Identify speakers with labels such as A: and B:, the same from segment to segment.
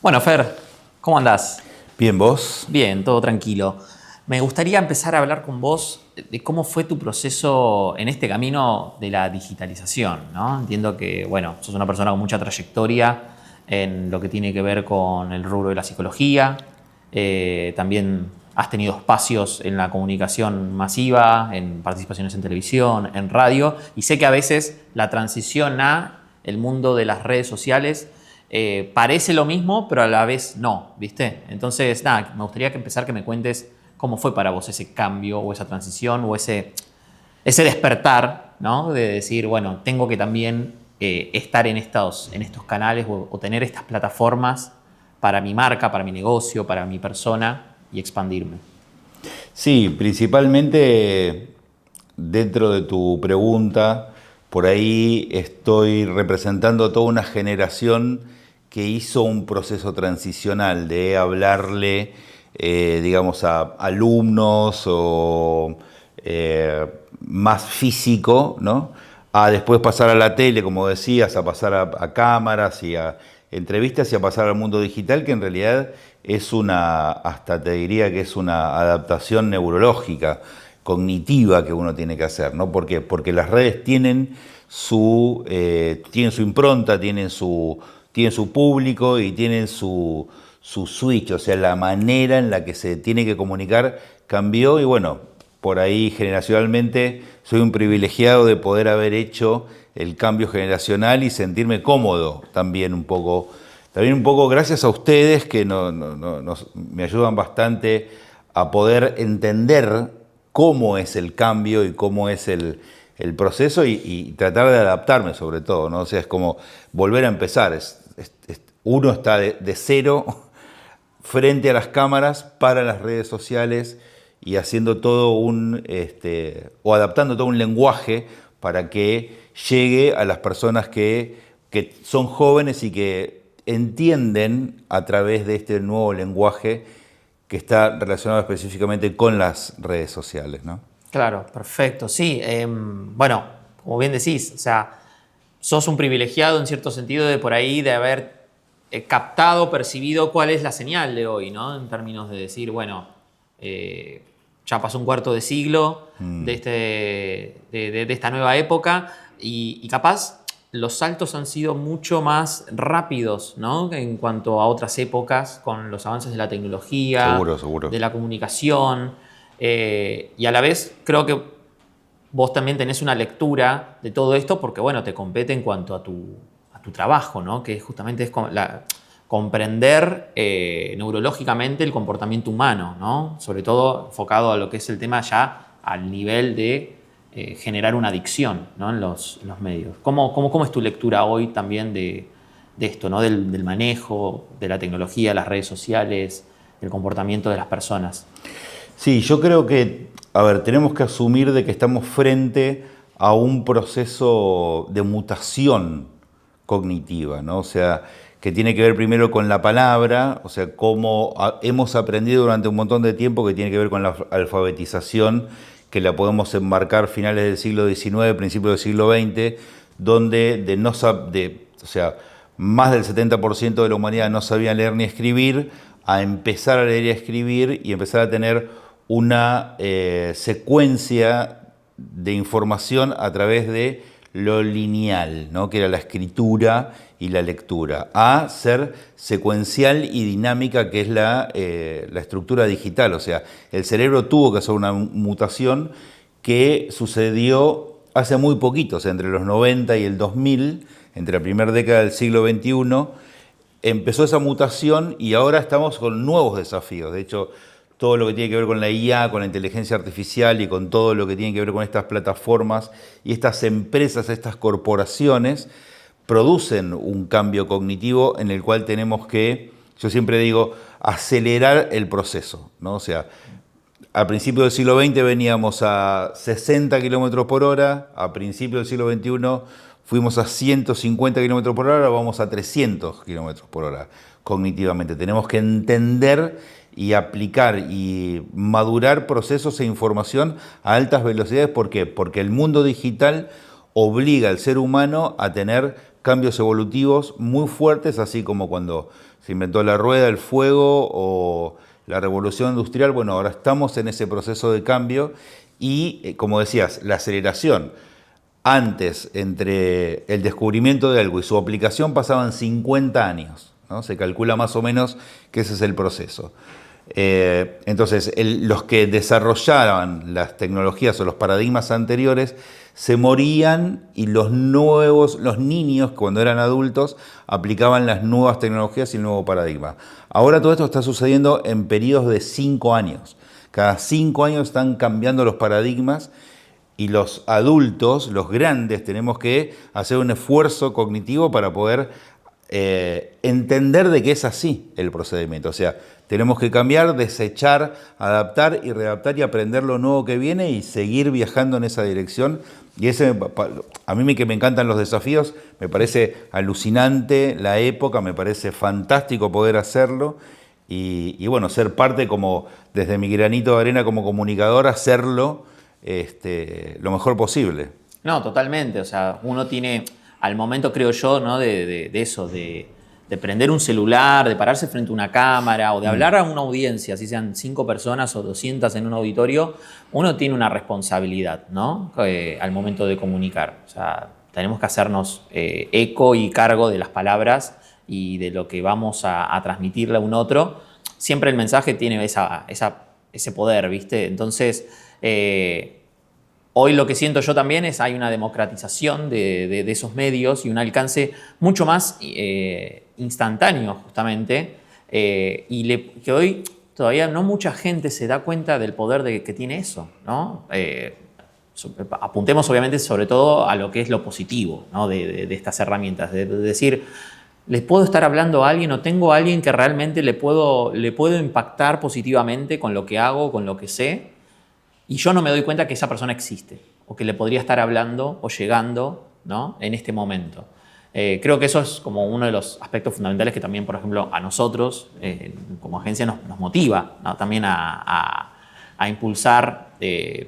A: Bueno, Fer, ¿cómo andás?
B: Bien, ¿vos?
A: Bien, todo tranquilo. Me gustaría empezar a hablar con vos de cómo fue tu proceso en este camino de la digitalización, ¿no? Entiendo que, bueno, sos una persona con mucha trayectoria en lo que tiene que ver con el rubro de la psicología. También has tenido espacios en la comunicación masiva, en participaciones en televisión, en radio, y sé que a veces la transición a el mundo de las redes sociales parece lo mismo, pero a la vez no, ¿viste? Entonces, nada, me gustaría empezar que me cuentes cómo fue para vos ese cambio o esa transición o ese despertar, ¿no? De decir, bueno, tengo que también estar en estos canales o tener estas plataformas para mi marca, para mi negocio, para mi persona y expandirme.
B: Sí, principalmente dentro de tu pregunta, por ahí estoy representando a toda una generación que hizo un proceso transicional de hablarle, digamos, a alumnos o más físico, ¿no? A después pasar a la tele, como decías, a pasar a cámaras y a entrevistas y a pasar al mundo digital, que en realidad es una, hasta te diría que es una adaptación neurológica, cognitiva que uno tiene que hacer, ¿no? ¿Por qué? Porque las redes tienen su impronta, tienen su público y tienen su switch, o sea, la manera en la que se tiene que comunicar cambió y bueno, por ahí generacionalmente soy un privilegiado de poder haber hecho el cambio generacional y sentirme cómodo también un poco gracias a ustedes que me ayudan bastante a poder entender cómo es el cambio y cómo es el proceso y tratar de adaptarme sobre todo, ¿no? O sea, es como volver a empezar, uno está de cero frente a las cámaras para las redes sociales y haciendo todo o adaptando todo un lenguaje para que llegue a las personas que son jóvenes y que entienden a través de este nuevo lenguaje que está relacionado específicamente con las redes sociales, ¿no?
A: Claro, perfecto. Sí, bueno, como bien decís, o sea, sos un privilegiado en cierto sentido de por ahí de haber captado, percibido cuál es la señal de hoy, ¿no? En términos de decir, bueno, ya pasó un cuarto de siglo de esta nueva época y capaz los saltos han sido mucho más rápidos, ¿no? En cuanto a otras épocas, con los avances de la tecnología,
B: Seguro, seguro.
A: de la comunicación, y a la vez creo que vos también tenés una lectura de todo esto porque, bueno, te compete en cuanto a tu trabajo, ¿no? Que justamente es comprender neurológicamente el comportamiento humano, ¿no? Sobre todo enfocado a lo que es el tema ya al nivel de generar una adicción, ¿no? En los medios. ¿Cómo es tu lectura hoy también de esto, ¿no? Del manejo de la tecnología, las redes sociales, el comportamiento de las personas?
B: Sí, yo creo que, a ver, tenemos que asumir de que estamos frente a un proceso de mutación cognitiva, ¿no? O sea, que tiene que ver primero con la palabra, o sea, cómo hemos aprendido durante un montón de tiempo que tiene que ver con la alfabetización, que la podemos enmarcar finales del siglo XIX, principios del siglo XX, donde o sea, más del 70% de la humanidad no sabía leer ni escribir, a empezar a leer y a escribir y empezar a tener una secuencia de información a través de lo lineal, ¿no? Que era la escritura y la lectura, a ser secuencial y dinámica, que es la estructura digital. O sea, el cerebro tuvo que hacer una mutación que sucedió hace muy poquito, o sea, entre los 90 y el 2000, entre la primera década del siglo XXI, empezó esa mutación y ahora estamos con nuevos desafíos. De hecho, todo lo que tiene que ver con la IA, con la inteligencia artificial y con todo lo que tiene que ver con estas plataformas y estas empresas, estas corporaciones, producen un cambio cognitivo en el cual tenemos que, yo siempre digo, acelerar el proceso, ¿no? O sea, al principio del siglo XX veníamos a 60 kilómetros por hora, a principios del siglo XXI fuimos a 150 kilómetros por hora, ahora vamos a 300 kilómetros por hora cognitivamente. Tenemos que entender y aplicar y madurar procesos e información a altas velocidades. ¿Por qué? Porque el mundo digital obliga al ser humano a tener cambios evolutivos muy fuertes, así como cuando se inventó la rueda, el fuego o la revolución industrial. Bueno, ahora estamos en ese proceso de cambio y, como decías, la aceleración. Antes, entre el descubrimiento de algo y su aplicación pasaban 50 años, ¿no? Se calcula más o menos que ese es el proceso. Entonces, los que desarrollaban las tecnologías o los paradigmas anteriores se morían y los niños, cuando eran adultos, aplicaban las nuevas tecnologías y el nuevo paradigma. Ahora todo esto está sucediendo en periodos de 5 años. Cada 5 años están cambiando los paradigmas y los adultos, los grandes, tenemos que hacer un esfuerzo cognitivo para poder entender de que es así el procedimiento. O sea, tenemos que cambiar, desechar, adaptar y readaptar y aprender lo nuevo que viene y seguir viajando en esa dirección. Y a mí que me encantan los desafíos, me parece alucinante la época, me parece fantástico poder hacerlo. Y bueno, ser parte como, desde mi granito de arena como comunicador, hacerlo lo mejor posible.
A: No, totalmente. O sea, uno tiene, al momento creo yo, ¿no? de eso, de prender un celular, de pararse frente a una cámara o de hablar a una audiencia, si sean 5 personas o 200 en un auditorio, uno tiene una responsabilidad, ¿no? Al momento de comunicar. O sea, tenemos que hacernos eco y cargo de las palabras y de lo que vamos a transmitirle a un otro. Siempre el mensaje tiene ese poder, ¿viste? Entonces, hoy lo que siento yo también es hay una democratización de esos medios y un alcance mucho más instantáneo, justamente, que hoy todavía no mucha gente se da cuenta del poder que tiene eso, ¿no? Apuntemos obviamente sobre todo a lo que es lo positivo, ¿no? de estas herramientas, de decir, les puedo estar hablando a alguien o tengo a alguien que realmente le puedo impactar positivamente con lo que hago, con lo que sé, y yo no me doy cuenta que esa persona existe o que le podría estar hablando o llegando, ¿no? En este momento. Creo que eso es como uno de los aspectos fundamentales que también, por ejemplo, a nosotros como agencia nos motiva, ¿no? También a impulsar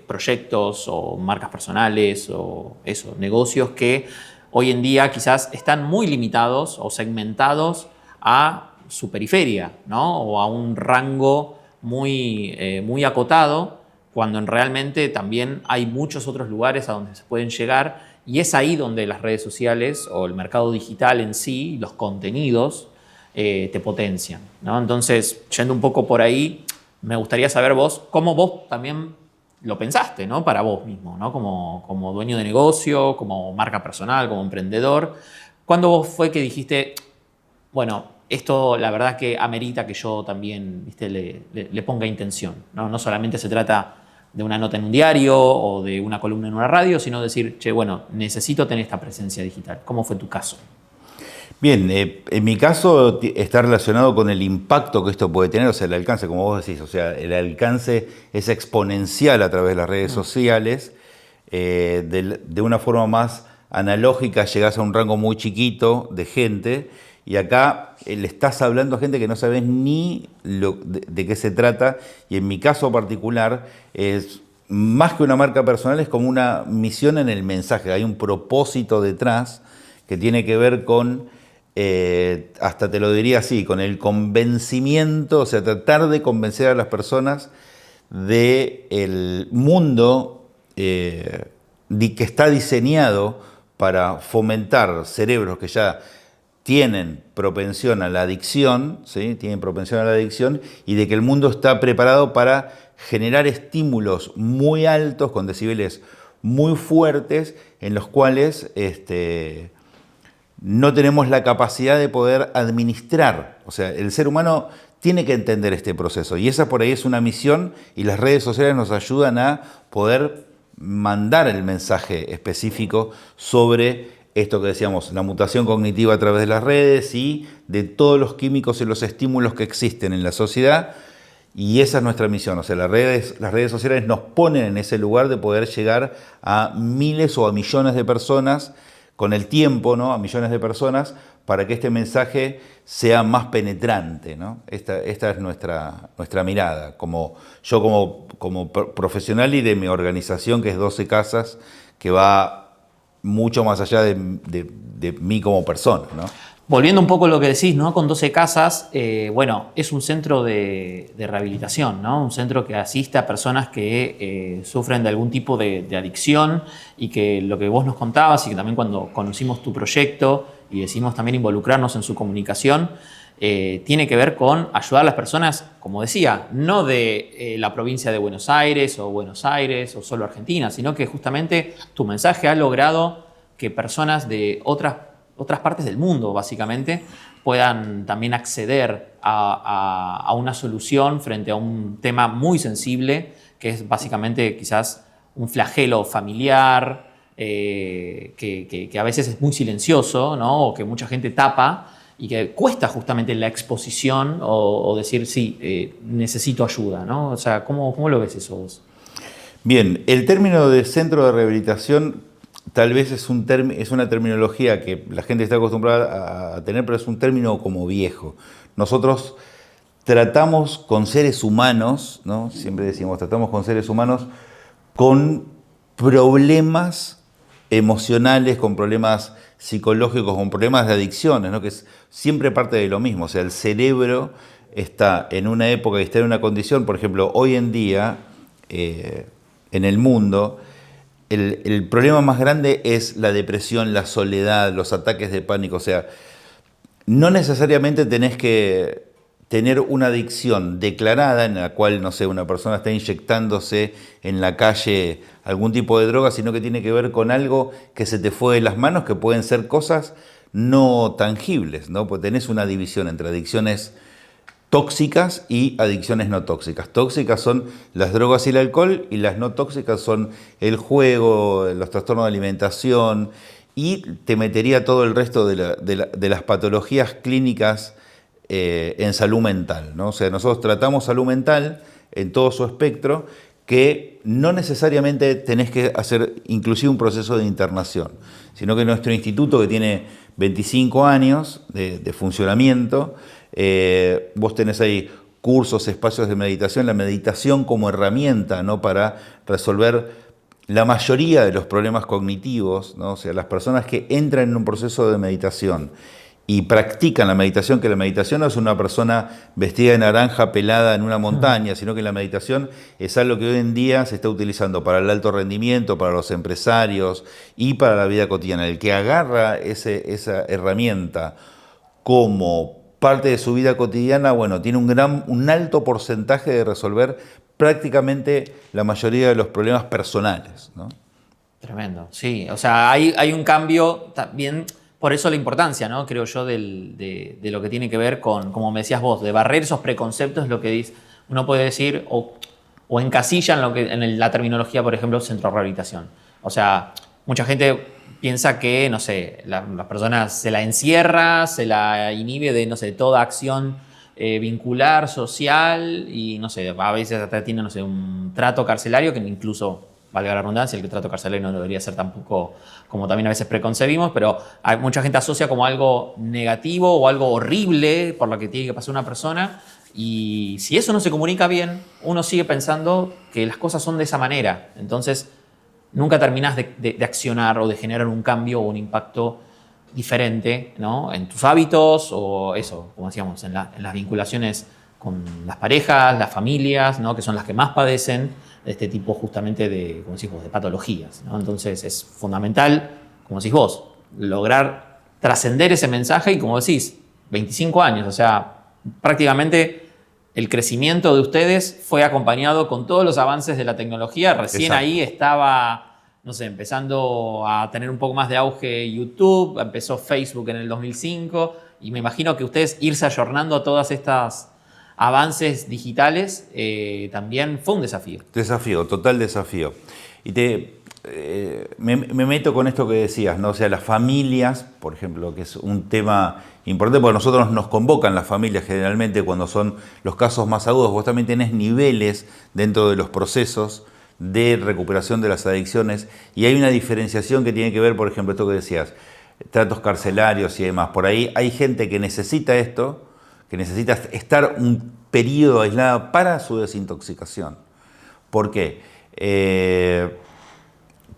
A: proyectos o marcas personales o negocios que hoy en día quizás están muy limitados o segmentados a su periferia, ¿no? O a un rango muy acotado, cuando realmente también hay muchos otros lugares a donde se pueden llegar, y es ahí donde las redes sociales o el mercado digital en sí, los contenidos, te potencian, ¿no? Entonces, yendo un poco por ahí, me gustaría saber vos, cómo vos también lo pensaste, ¿no? Para vos mismo, ¿no? Como dueño de negocio, como marca personal, como emprendedor. ¿Cuándo vos fue que dijiste, bueno, esto la verdad que amerita que yo también, ¿viste? le ponga intención, ¿no? No solamente se trata de una nota en un diario o de una columna en una radio, sino decir, che, bueno, necesito tener esta presencia digital. ¿Cómo fue tu caso?
B: Bien, en mi caso está relacionado con el impacto que esto puede tener, o sea, el alcance, como vos decís, o sea, el alcance es exponencial a través de las redes sociales, de una forma más analógica llegás a un rango muy chiquito de gente, y acá le estás hablando a gente que no sabes ni de qué se trata, y en mi caso particular es más que una marca personal, es como una misión en el mensaje, hay un propósito detrás que tiene que ver con, hasta te lo diría así, con el convencimiento, o sea, tratar de convencer a las personas del mundo que está diseñado para fomentar cerebros que ya tienen propensión a la adicción, ¿sí? Tienen propensión a la adicción, y de que el mundo está preparado para generar estímulos muy altos, con decibeles muy fuertes, en los cuales no tenemos la capacidad de poder administrar. O sea, el ser humano tiene que entender este proceso, y esa por ahí es una misión, y las redes sociales nos ayudan a poder mandar el mensaje específico sobre esto que decíamos, la mutación cognitiva a través de las redes y de todos los químicos y los estímulos que existen en la sociedad, y esa es nuestra misión. O sea, las redes sociales nos ponen en ese lugar de poder llegar a miles o a millones de personas con el tiempo, ¿no? A millones de personas, para que este mensaje sea más penetrante, ¿no? Esta es nuestra mirada, como profesional y de mi organización, que es 12 Casas, que va mucho más allá de mí como persona, ¿no?
A: Volviendo un poco a lo que decís, ¿no? Con 12 casas, bueno, es un centro de rehabilitación, ¿no? Un centro que asiste a personas que sufren de algún tipo de adicción y que lo que vos nos contabas y que también cuando conocimos tu proyecto y decidimos también involucrarnos en su comunicación, tiene que ver con ayudar a las personas, como decía, no de la provincia de Buenos Aires o solo Argentina, sino que justamente tu mensaje ha logrado que personas de otras partes del mundo, básicamente, puedan también acceder a una solución frente a un tema muy sensible, que es básicamente quizás un flagelo familiar, que a veces es muy silencioso, ¿no? O que mucha gente tapa y que cuesta justamente la exposición o decir, sí, necesito ayuda, ¿no? O sea, ¿cómo lo ves eso vos?
B: Bien, el término de centro de rehabilitación tal vez es una terminología que la gente está acostumbrada a tener, pero es un término como viejo. Nosotros tratamos con seres humanos, ¿no? Siempre decimos, tratamos con seres humanos con problemas emocionales, con problemas psicológicos, con problemas de adicciones, ¿no? Que es siempre parte de lo mismo. O sea, el cerebro está en una época y está en una condición, por ejemplo, hoy en día, en el mundo, el problema más grande es la depresión, la soledad, los ataques de pánico. O sea, no necesariamente tenés que tener una adicción declarada en la cual, no sé, una persona está inyectándose en la calle algún tipo de droga, sino que tiene que ver con algo que se te fue de las manos, que pueden ser cosas no tangibles, ¿no? Porque tenés una división entre adicciones tóxicas y adicciones no tóxicas. Tóxicas son las drogas y el alcohol y las no tóxicas son el juego, los trastornos de alimentación y te metería todo el resto de las patologías clínicas en salud mental, ¿no? O sea, nosotros tratamos salud mental en todo su espectro, que no necesariamente tenés que hacer inclusive un proceso de internación, sino que nuestro instituto, que tiene 25 años de funcionamiento, vos tenés ahí cursos, espacios de meditación, la meditación como herramienta, ¿no? Para resolver la mayoría de los problemas cognitivos, ¿no? O sea, las personas que entran en un proceso de meditación y practican la meditación, que la meditación no es una persona vestida de naranja pelada en una montaña, sino que la meditación es algo que hoy en día se está utilizando para el alto rendimiento, para los empresarios y para la vida cotidiana. El que agarra esa herramienta como parte de su vida cotidiana, bueno, tiene un alto porcentaje de resolver prácticamente la mayoría de los problemas personales, ¿no?
A: Tremendo, sí. O sea, hay un cambio también, por eso la importancia, ¿no? Creo yo, de lo que tiene que ver con, como me decías vos, de barrer esos preconceptos, lo que dice, uno puede decir, o encasilla en la terminología, por ejemplo, centro de rehabilitación. O sea, mucha gente piensa que, no sé, las personas se la encierra, se la inhibe de, no sé, toda acción vincular, social, y no sé, a veces hasta tiene, no sé, un trato carcelario que incluso, valga la redundancia, el trato carcelario no debería ser tampoco como también a veces preconcebimos, pero hay mucha gente asocia como algo negativo o algo horrible por lo que tiene que pasar una persona, y si eso no se comunica bien, uno sigue pensando que las cosas son de esa manera. Entonces, nunca terminás de accionar o de generar un cambio o un impacto diferente, ¿no? En tus hábitos o eso, como decíamos, en las vinculaciones con las parejas, las familias, ¿no? Que son las que más padecen de este tipo justamente de, como decís vos, de patologías, ¿no? Entonces es fundamental, como decís vos, lograr trascender ese mensaje y, como decís, 25 años, o sea, prácticamente el crecimiento de ustedes fue acompañado con todos los avances de la tecnología. Recién
B: Exacto.
A: ahí estaba, no sé, empezando a tener un poco más de auge YouTube, empezó Facebook en el 2005 y me imagino que ustedes irse ayornando a todas estas avances digitales también fue un desafío.
B: Desafío, total desafío. Y me meto con esto que decías, ¿no? O sea, las familias, por ejemplo, que es un tema importante, porque nosotros nos convocan las familias generalmente cuando son los casos más agudos. Vos también tenés niveles dentro de los procesos de recuperación de las adicciones y hay una diferenciación que tiene que ver, por ejemplo, esto que decías, tratos carcelarios y demás. Por ahí hay gente que necesita esto, que necesita estar un periodo aislado para su desintoxicación. ¿Por qué?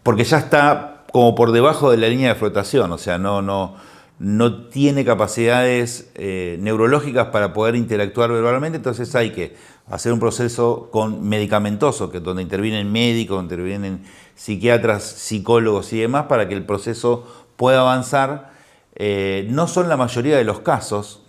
B: Porque ya está como por debajo de la línea de flotación, o sea, no tiene capacidades neurológicas para poder interactuar verbalmente, entonces hay que hacer un proceso medicamentoso, que donde intervienen médicos, donde intervienen psiquiatras, psicólogos y demás, para que el proceso pueda avanzar. No son la mayoría de los casos,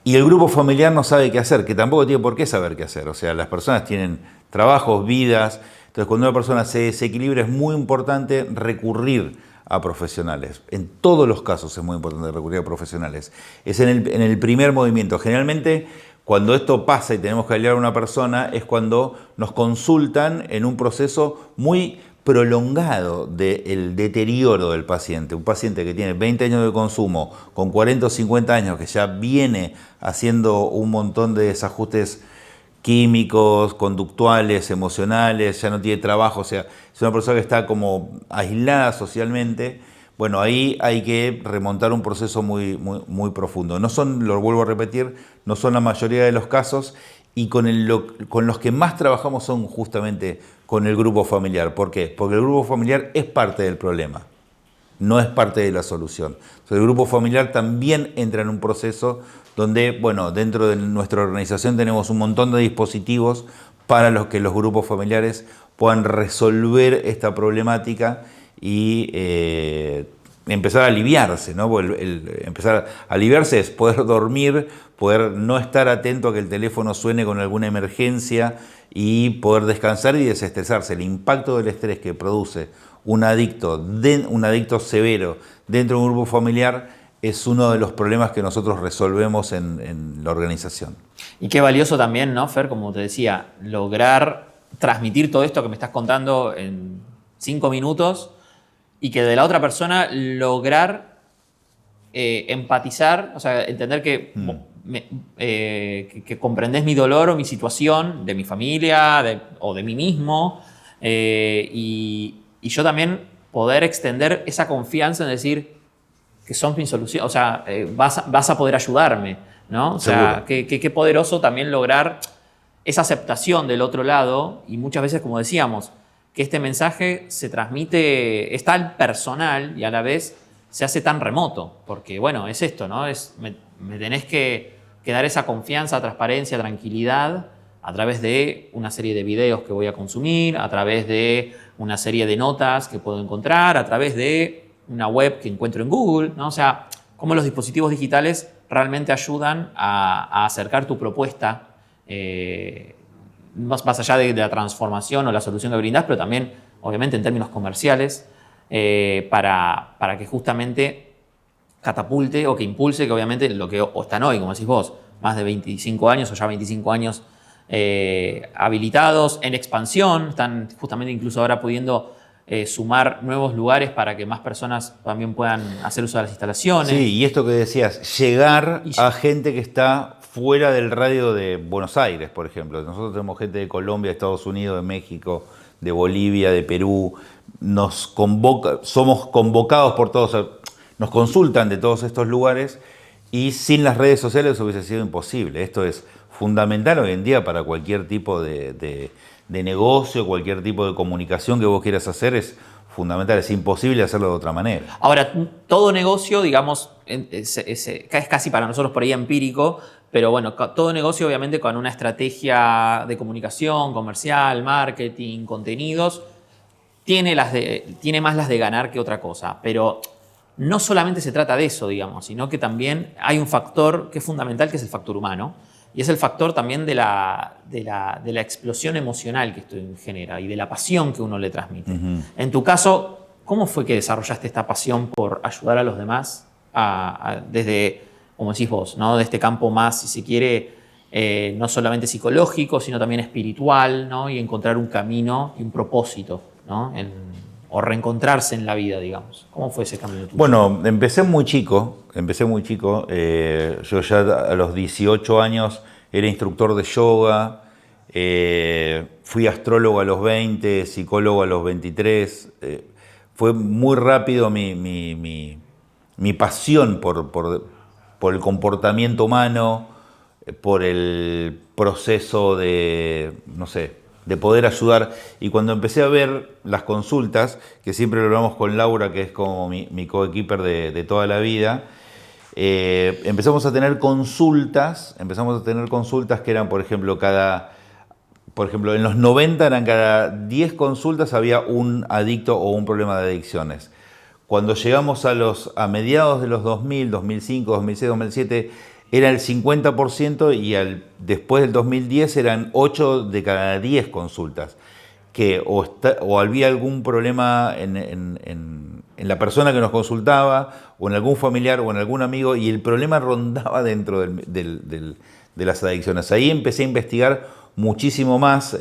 B: y el grupo familiar no sabe qué hacer, que tampoco tiene por qué saber qué hacer. O sea, las personas tienen trabajos, vidas. Entonces, cuando una persona se desequilibra, es muy importante recurrir a profesionales. En todos los casos es muy importante recurrir a profesionales. Es en el primer movimiento. Generalmente, cuando esto pasa y tenemos que ayudar a una persona, es cuando nos consultan en un proceso muy prolongado del deterioro del paciente. Un paciente que tiene 20 años de consumo, con 40 o 50 años, que ya viene haciendo un montón de desajustes químicos, conductuales, emocionales, ya no tiene trabajo, o sea, es una persona que está como aislada socialmente. Bueno, ahí hay que remontar un proceso muy profundo. No son, lo vuelvo a repetir, no son la mayoría de los casos, y con los que más trabajamos son justamente con el grupo familiar. ¿Por qué? Porque el grupo familiar es parte del problema, no es parte de la solución. Entonces, el grupo familiar también entra en un proceso donde, bueno, dentro de nuestra organización tenemos un montón de dispositivos para los que los grupos familiares puedan resolver esta problemática y empezar a aliviarse, ¿no? Empezar a aliviarse es poder dormir, poder no estar atento a que el teléfono suene con alguna emergencia y poder descansar y desestresarse. El impacto del estrés que produce un adicto severo dentro de un grupo familiar es uno de los problemas que nosotros resolvemos en la organización.
A: Y qué valioso también, ¿no, Fer? Como te decía, lograr transmitir todo esto que me estás contando en 5 minutos y que de la otra persona lograr empatizar, o sea, entender que, que comprendés mi dolor o mi situación de mi familia o de mí mismo, y yo también poder extender esa confianza en decir que son mi solución, o sea, vas a poder ayudarme, ¿no? O sea, qué poderoso también lograr esa aceptación del otro lado, y muchas veces, como decíamos, que este mensaje se transmite, es tan personal y a la vez se hace tan remoto, porque bueno, es esto, ¿no? Me tenés que dar esa confianza, transparencia, tranquilidad a través de una serie de videos que voy a consumir, a través de una serie de notas que puedo encontrar, a través de una web que encuentro en Google, ¿no? O sea, cómo los dispositivos digitales realmente ayudan a acercar tu propuesta más allá de la transformación o la solución que brindás, pero también, obviamente, en términos comerciales, para que justamente catapulte o que impulse, que obviamente lo que están hoy, como decís vos, más de 25 años o ya 25 años habilitados, en expansión, están justamente incluso ahora pudiendo sumar nuevos lugares para que más personas también puedan hacer uso de las instalaciones.
B: Sí, y esto que decías, llegar a gente que está fuera del radio de Buenos Aires, por ejemplo. Nosotros tenemos gente de Colombia, de Estados Unidos, de México, de Bolivia, de Perú. Somos convocados por todos, nos consultan de todos estos lugares, y sin las redes sociales hubiese sido imposible. Esto es fundamental hoy en día para cualquier tipo de negocio, cualquier tipo de comunicación que vos quieras hacer, es fundamental, es imposible hacerlo de otra manera.
A: Ahora, todo negocio, digamos, es casi para nosotros por ahí empírico, pero bueno, todo negocio obviamente con una estrategia de comunicación, comercial, marketing, contenidos, tiene más las de ganar que otra cosa, pero no solamente se trata de eso, digamos, sino que también hay un factor que es fundamental, que es el factor humano, y es el factor también de la explosión emocional que esto genera y de la pasión que uno le transmite. Uh-huh. En tu caso, ¿cómo fue que desarrollaste esta pasión por ayudar a los demás desde, como decís vos, ¿no? De este campo más, si se quiere, no solamente psicológico, sino también espiritual, ¿no? Y encontrar un camino y un propósito, ¿no? O reencontrarse en la vida, digamos. ¿Cómo fue ese camino tuyo?
B: Bueno, empecé muy chico. Yo ya a los 18 años era instructor de yoga, fui astrólogo a los 20, psicólogo a los 23. Fue muy rápido mi pasión por el comportamiento humano, por el proceso de de poder ayudar. Y cuando empecé a ver las consultas, que siempre lo hablamos con Laura, que es como mi coequiper de toda la vida, empezamos a tener consultas que eran, por ejemplo, en los 90 eran cada 10 consultas había un adicto o un problema de adicciones. Cuando llegamos a mediados de los 2000, 2005, 2006, 2007, era el 50% y después del 2010 eran 8 de cada 10 consultas. Que o había algún problema en la persona que nos consultaba, o en algún familiar, o en algún amigo, y el problema rondaba dentro de las adicciones. Ahí empecé a investigar muchísimo más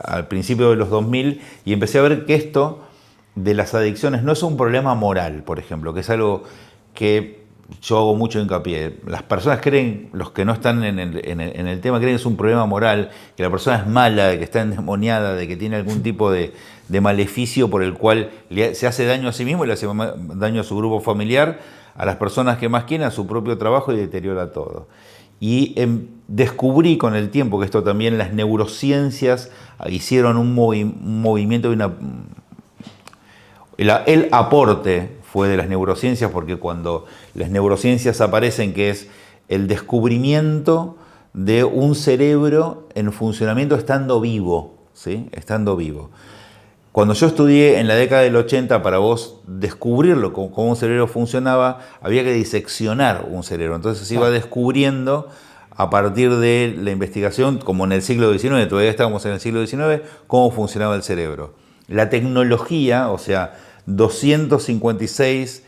B: al principio de los 2000 y empecé a ver que esto de las adicciones no es un problema moral, por ejemplo, que es algo que yo hago mucho hincapié. Las personas creen, los que no están en el tema, creen que es un problema moral, que la persona es mala, de que está endemoniada, de que tiene algún tipo de maleficio por el cual se hace daño a sí mismo y le hace daño a su grupo familiar, a las personas que más quieren, a su propio trabajo y deteriora todo. Y descubrí con el tiempo que esto también las neurociencias hicieron un movimiento, el aporte fue de las neurociencias, porque cuando las neurociencias aparecen, que es el descubrimiento de un cerebro en funcionamiento estando vivo, ¿sí? Estando vivo. Cuando yo estudié en la década del 80, para vos descubrirlo, cómo un cerebro funcionaba, había que diseccionar un cerebro. Entonces se iba descubriendo a partir de la investigación, como en el siglo XIX, todavía estábamos en el siglo XIX, cómo funcionaba el cerebro. La tecnología, o sea, 256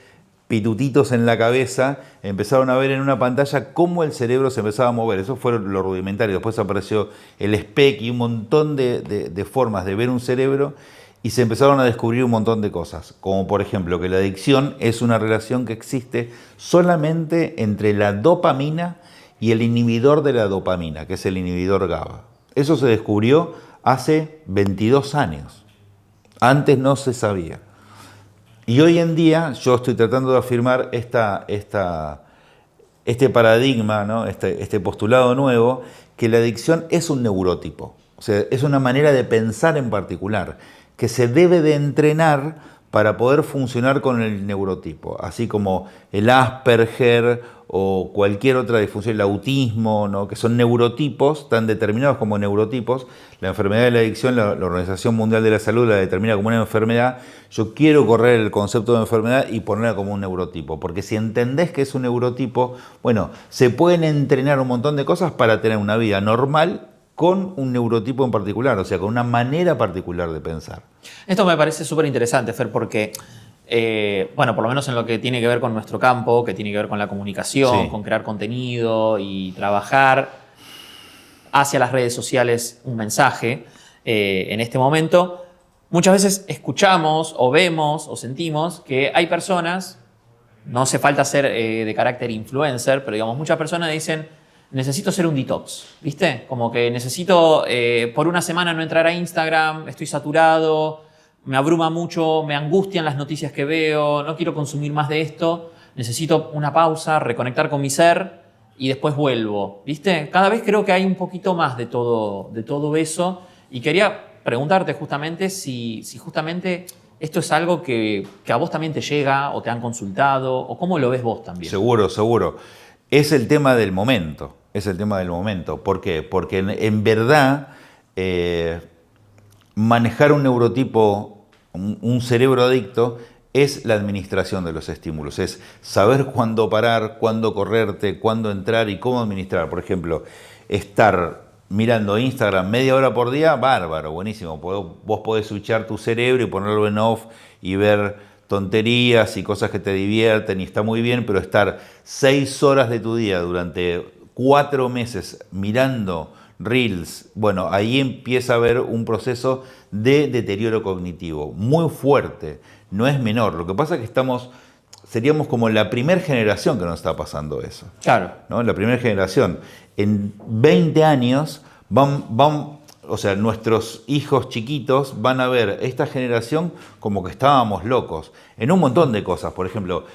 B: pitutitos en la cabeza, empezaron a ver en una pantalla cómo el cerebro se empezaba a mover. Eso fue lo rudimentario. Después apareció el SPEC y un montón de formas de ver un cerebro, y se empezaron a descubrir un montón de cosas, como por ejemplo que la adicción es una relación que existe solamente entre la dopamina y el inhibidor de la dopamina, que es el inhibidor GABA. Eso se descubrió hace 22 años. Antes no se sabía. Y hoy en día yo estoy tratando de afirmar este paradigma, ¿no? este postulado nuevo, que la adicción es un neurótipo. O sea, es una manera de pensar en particular, que se debe de entrenar para poder funcionar con el neurotipo, así como el Asperger o cualquier otra disfunción, el autismo, ¿no? Que son neurotipos, están determinados como neurotipos. La enfermedad de la adicción, la Organización Mundial de la Salud la determina como una enfermedad. Yo quiero correr el concepto de enfermedad y ponerla como un neurotipo, porque si entendés que es un neurotipo, bueno, se pueden entrenar un montón de cosas para tener una vida normal con un neurotipo en particular, o sea, con una manera particular de pensar.
A: Esto me parece súper interesante, Fer, porque, bueno, por lo menos en lo que tiene que ver con nuestro campo, que tiene que ver con la comunicación,
B: Sí.
A: con crear contenido y trabajar hacia las redes sociales un mensaje, en este momento, muchas veces escuchamos o vemos o sentimos que hay personas, no hace falta ser de carácter influencer, pero digamos, muchas personas dicen: necesito hacer un detox, ¿viste? Como que necesito por una semana no entrar a Instagram, estoy saturado, me abruma mucho, me angustian las noticias que veo, no quiero consumir más de esto, necesito una pausa, reconectar con mi ser y después vuelvo, ¿viste? Cada vez creo que hay un poquito más de todo eso, y quería preguntarte justamente si justamente esto es algo que a vos también te llega o te han consultado, o cómo lo ves vos también.
B: Seguro, seguro. Es el tema del momento. Es el tema del momento. ¿Por qué? Porque en verdad manejar un neurotipo, un cerebro adicto, es la administración de los estímulos. Es saber cuándo parar, cuándo correrte, cuándo entrar y cómo administrar. Por ejemplo, estar mirando Instagram media hora por día, bárbaro, buenísimo. Vos podés switchar tu cerebro y ponerlo en off y ver tonterías y cosas que te divierten, y está muy bien, pero estar 6 horas de tu día durante 4 meses mirando Reels, bueno, ahí empieza a haber un proceso de deterioro cognitivo muy fuerte, no es menor. Lo que pasa es que seríamos como la primera generación que nos está pasando eso.
A: Claro.
B: ¿No? La primera generación. En 20 años o sea, nuestros hijos chiquitos van a ver esta generación como que estábamos locos en un montón de cosas. Por ejemplo,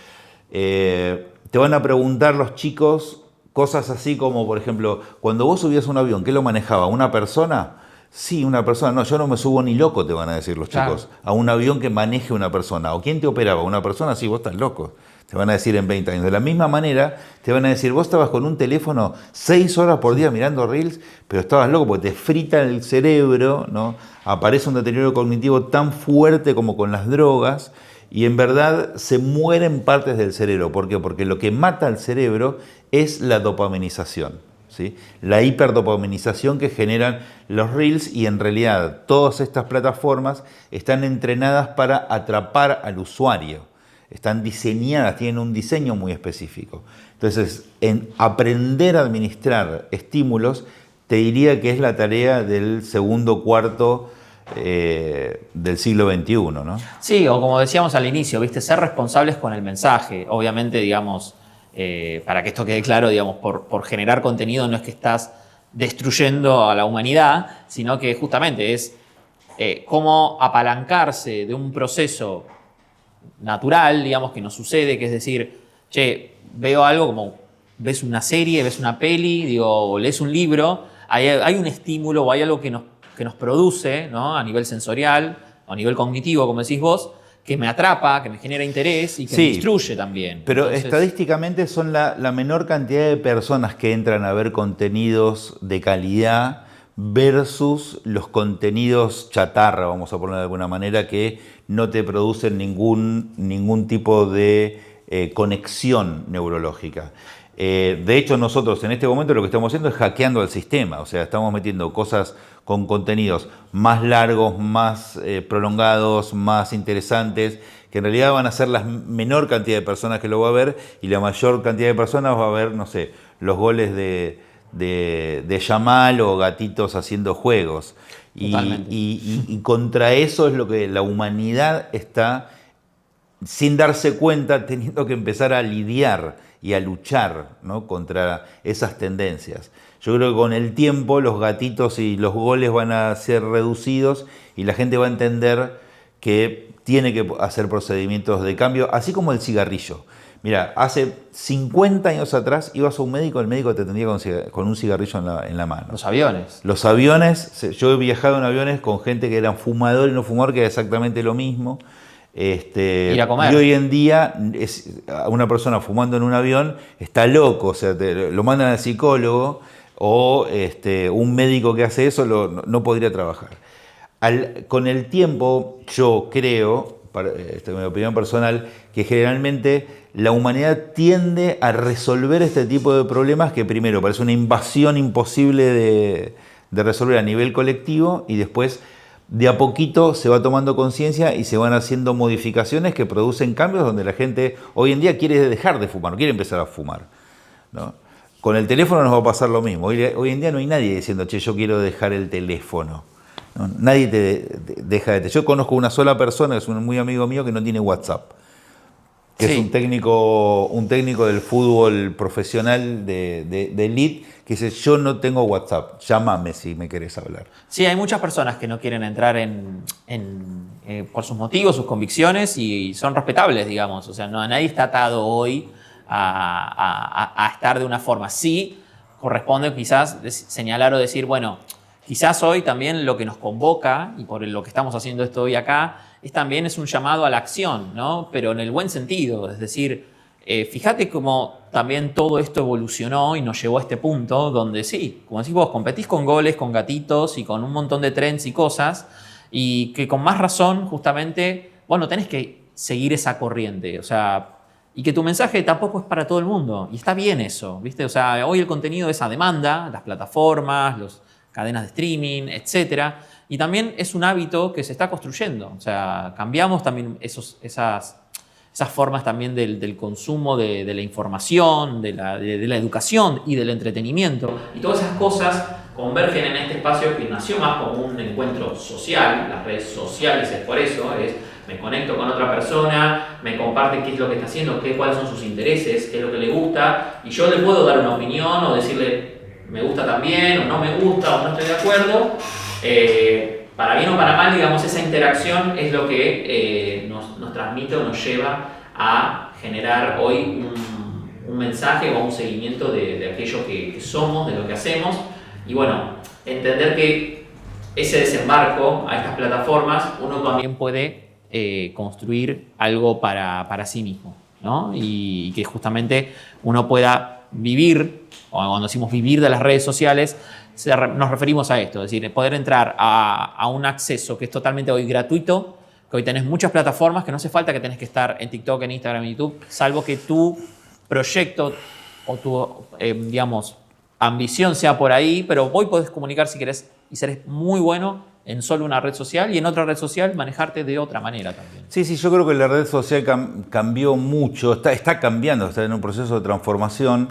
B: te van a preguntar los chicos cosas así como, por ejemplo, cuando vos subías un avión, ¿qué lo manejaba? ¿Una persona? Sí, una persona. No, yo no me subo ni loco, te van a decir los
A: Claro.
B: chicos, a un avión que maneje una persona. ¿O quién te operaba? Una persona, sí, vos estás loco. Te van a decir en 20 años. De la misma manera, te van a decir, vos estabas con un teléfono 6 horas por día mirando Reels, pero estabas loco porque te frita el cerebro, ¿no? Aparece un deterioro cognitivo tan fuerte como con las drogas y en verdad se mueren partes del cerebro. ¿Por qué? Porque lo que mata al cerebro es la dopaminización. ¿Sí? La hiperdopaminización que generan los Reels y en realidad todas estas plataformas están entrenadas para atrapar al usuario. Están diseñadas, tienen un diseño muy específico. Entonces, en aprender a administrar estímulos, te diría que es la tarea del segundo cuarto del siglo XXI, ¿no?
A: Sí, o como decíamos al inicio, ¿viste? Ser responsables con el mensaje. Obviamente, digamos, para que esto quede claro, digamos, por generar contenido no es que estás destruyendo a la humanidad, sino que justamente es cómo apalancarse de un proceso natural, digamos, que nos sucede, que es decir, che, veo algo como ves una serie, ves una peli, digo, o lees un libro, hay un estímulo o hay algo que nos produce, ¿no? A nivel sensorial o a nivel cognitivo, como decís vos, que me atrapa, que me genera interés y que me
B: Sí,
A: instruye también.
B: pero
A: Entonces,
B: estadísticamente son la menor cantidad de personas que entran a ver contenidos de calidad versus los contenidos chatarra, vamos a ponerlo de alguna manera, que no te producen ningún tipo de conexión neurológica. De hecho, nosotros en este momento lo que estamos haciendo es hackeando el sistema, o sea, estamos metiendo cosas con contenidos más largos, más prolongados, más interesantes, que en realidad van a ser la menor cantidad de personas que lo va a ver y la mayor cantidad de personas va a ver, no sé, los goles de Yamal o gatitos haciendo juegos.
A: totalmente.
B: Y contra eso es lo que la humanidad está, sin darse cuenta, teniendo que empezar a lidiar y a luchar, ¿no? Contra esas tendencias. Yo creo que con el tiempo los gatitos y los goles van a ser reducidos y la gente va a entender que tiene que hacer procedimientos de cambio, así como el cigarrillo. Mira, hace 50 años atrás ibas a un médico, el médico te atendía con un cigarrillo en la mano.
A: Los aviones.
B: Los aviones, yo he viajado en aviones con gente que eran fumador y no fumador, que era exactamente lo mismo.
A: Ir a comer.
B: Y hoy en día una persona fumando en un avión está loco, o sea, lo mandan al psicólogo o un médico que hace eso no podría trabajar. Con el tiempo yo creo, esta es mi opinión personal, que generalmente la humanidad tiende a resolver este tipo de problemas que primero parece una invasión imposible de resolver a nivel colectivo y después de a poquito se va tomando conciencia y se van haciendo modificaciones que producen cambios donde la gente hoy en día quiere dejar de fumar, no quiere empezar a fumar, ¿no? Con el teléfono nos va a pasar lo mismo. Hoy en día no hay nadie diciendo, che, yo quiero dejar el teléfono. ¿No? Nadie te deja de... Yo conozco una sola persona, que es un muy amigo mío, que no tiene WhatsApp. Que
A: Sí.
B: es un técnico del fútbol profesional de elite, que dice, yo no tengo WhatsApp, llámame si me querés hablar.
A: Sí, hay muchas personas que no quieren entrar por sus motivos, sus convicciones y son respetables, digamos. O sea, nadie está atado hoy a estar de una forma. Sí, corresponde quizás señalar o decir, bueno, quizás hoy también lo que nos convoca y por lo que estamos haciendo esto hoy acá también es un llamado a la acción, ¿no? Pero en el buen sentido, es decir, fíjate cómo también todo esto evolucionó y nos llevó a este punto donde sí, como decís vos, competís con goles, con gatitos y con un montón de trends y cosas y que con más razón justamente, bueno, tenés que seguir esa corriente, o sea, y que tu mensaje tampoco es para todo el mundo y está bien eso, ¿viste? O sea, hoy el contenido es a demanda, las plataformas, las cadenas de streaming, etcétera. Y también es un hábito que se está construyendo. O sea, cambiamos también esas formas también del consumo de la información, de la educación y del entretenimiento. Y todas esas cosas convergen en este espacio que nació más como un encuentro social. Las redes sociales es por eso, me conecto con otra persona, me comparte qué es lo que está haciendo, cuáles son sus intereses, qué es lo que le gusta. Y yo le puedo dar una opinión o decirle me gusta también, o no me gusta, o no estoy de acuerdo. Para bien o para mal, digamos, esa interacción es lo que nos transmite o nos lleva a generar hoy un mensaje o un seguimiento de aquello que somos, de lo que hacemos. Y bueno, entender que ese desembarco a estas plataformas, uno también puede construir algo para sí mismo, ¿no? Y que justamente uno pueda vivir, o cuando decimos vivir de las redes sociales, nos referimos a esto, es decir, poder entrar a un acceso que es totalmente hoy gratuito, que hoy tenés muchas plataformas, que no hace falta que tenés que estar en TikTok, en Instagram, en YouTube, salvo que tu proyecto o tu, digamos, ambición sea por ahí, pero hoy podés comunicar si querés y ser muy bueno en solo una red social y en otra red social manejarte de otra manera también.
B: Sí, yo creo que la red social cambió mucho, está cambiando, está en un proceso de transformación.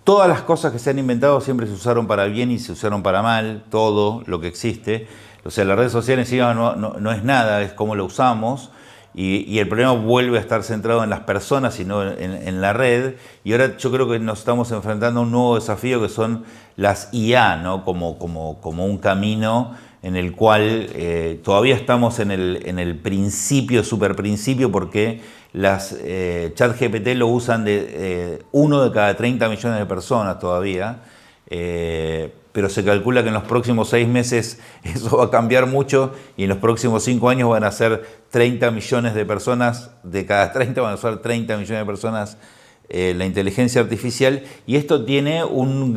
B: Todas las cosas que se han inventado siempre se usaron para bien y se usaron para mal, todo lo que existe. O sea, la red social encima no es nada, es cómo lo usamos. Y el problema vuelve a estar centrado en las personas y no en la red. Y ahora yo creo que nos estamos enfrentando a un nuevo desafío que son las IA, ¿no? Como un camino en el cual todavía estamos en el principio, super principio, porque las ChatGPT lo usan uno de cada 30 millones de personas todavía. Pero se calcula que en los próximos 6 meses eso va a cambiar mucho y en los próximos 5 años van a ser 30 millones de personas, de cada 30 van a ser 30 millones de personas la inteligencia artificial, y esto tiene una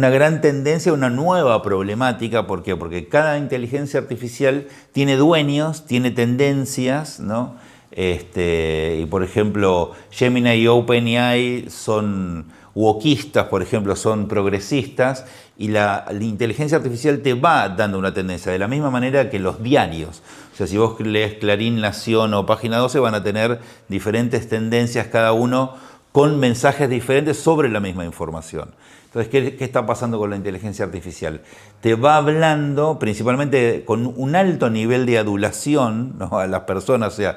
B: gran tendencia, una nueva problemática. ¿Por qué? Porque cada inteligencia artificial tiene dueños, tiene tendencias, ¿no? Y por ejemplo, Gemini y OpenAI son wokistas, por ejemplo, son progresistas, y la inteligencia artificial te va dando una tendencia, de la misma manera que los diarios. O sea, si vos lees Clarín, Nación o Página 12, van a tener diferentes tendencias cada uno con mensajes diferentes sobre la misma información. Entonces, ¿qué está pasando con la inteligencia artificial? Te va hablando principalmente con un alto nivel de adulación, ¿no?, a las personas, o sea,